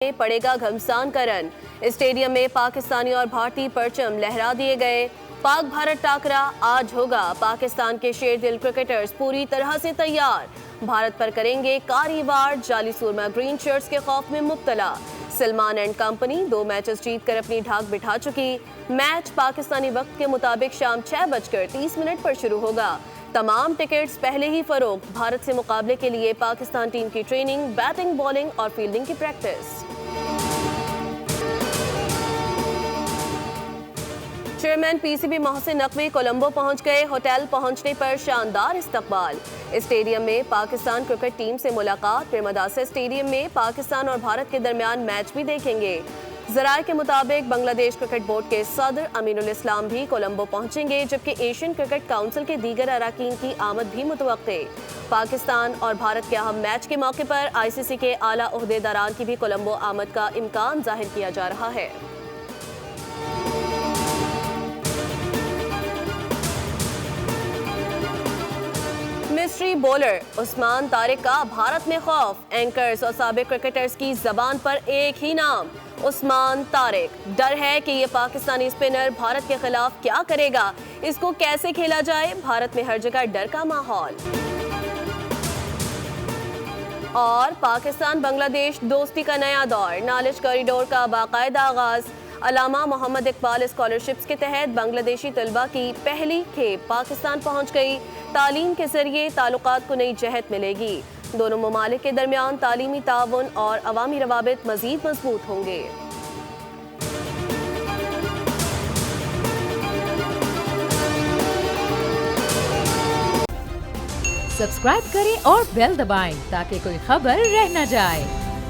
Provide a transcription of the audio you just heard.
पड़ेगा घमसान का run. Stadium में पाकिस्तानी और भारतीय परचम लहरा दिए गए। पाक भारत टाकरा आज होगा। पाकिस्तान के शेर दिल क्रिकेटर्स पूरी तरह से तैयार। भारत पर करेंगे कारी वार। जाली सुरमा ग्रीन शर्ट्स के खौफ में मुब्तला। सलमान एंड कंपनी 2 मैचेस जीत कर अपनी ढाक बिठा चुकी। मैच पाकिस्तानी वक्त के मुताबिक शाम 6:30 पर शुरू होगा। तमाम टिकट्स पहले ही फरोख्त। भारत से मुकाबले के लिए पाकिस्तान टीम की ट्रेनिंग, बैटिंग, बॉलिंग और फील्डिंग की practice. Chairman PCB Mohsin Naqvi Colombo पहुंच गए। होटल पहुंचने पर शानदार इस्तकबाल। स्टेडियम में पाकिस्तान क्रिकेट टीम से मुलाकात। प्रेमदासा स्टेडियम में पाकिस्तान और भारत के दरमियान मैच भी देखेंगे। ज़राए के मुताबिक बांग्लादेश क्रिकेट बोर्ड के सदर अमीनुल इस्लाम भी कोलंबो पहुंचेंगे, जबकि एशियन क्रिकेट काउंसिल के दीगर अरकान की आमद भी मुतवक्के। पाकिस्तान और भारत के अहम मैच के मौके पर आईसीसी के आला ओहदेदारान की भी कोलंबो आमद का इम्कान जाहिर किया जा रहा है। मिस्ट्री बॉलर उस्मान तारिक का भारत में खौफ। एंकर्स और साबिक क्रिकेटर्स की जबान पर एक ही नाम, उस्मान तारिक। डर है कि ये पाकिस्तानी स्पिनर भारत के खिलाफ क्या करेगा, इसको कैसे खेला जाए। भारत में हर जगह डर का माहौल। और पाकिस्तान बांग्लादेश दोस्ती का नया दौर। नॉलेज कॉरिडोर का बाकायदा आगाज। अलामा मोहम्मद इकबाल स्कॉलरशिप्स के तहत बांग्लादेशी तलबा की पहली खेप पाकिस्तान पहुंच गई। तालीम के जरिए ताल्लुकात को नई जहत मिलेगी। दोनों ममालिक के दरमियान तालीमी ताउन और अवामी रवाबित मजीद मजबूत होंगे। सब्सक्राइब करें और बेल दबाएं ताकि कोई खबर रह न जाए।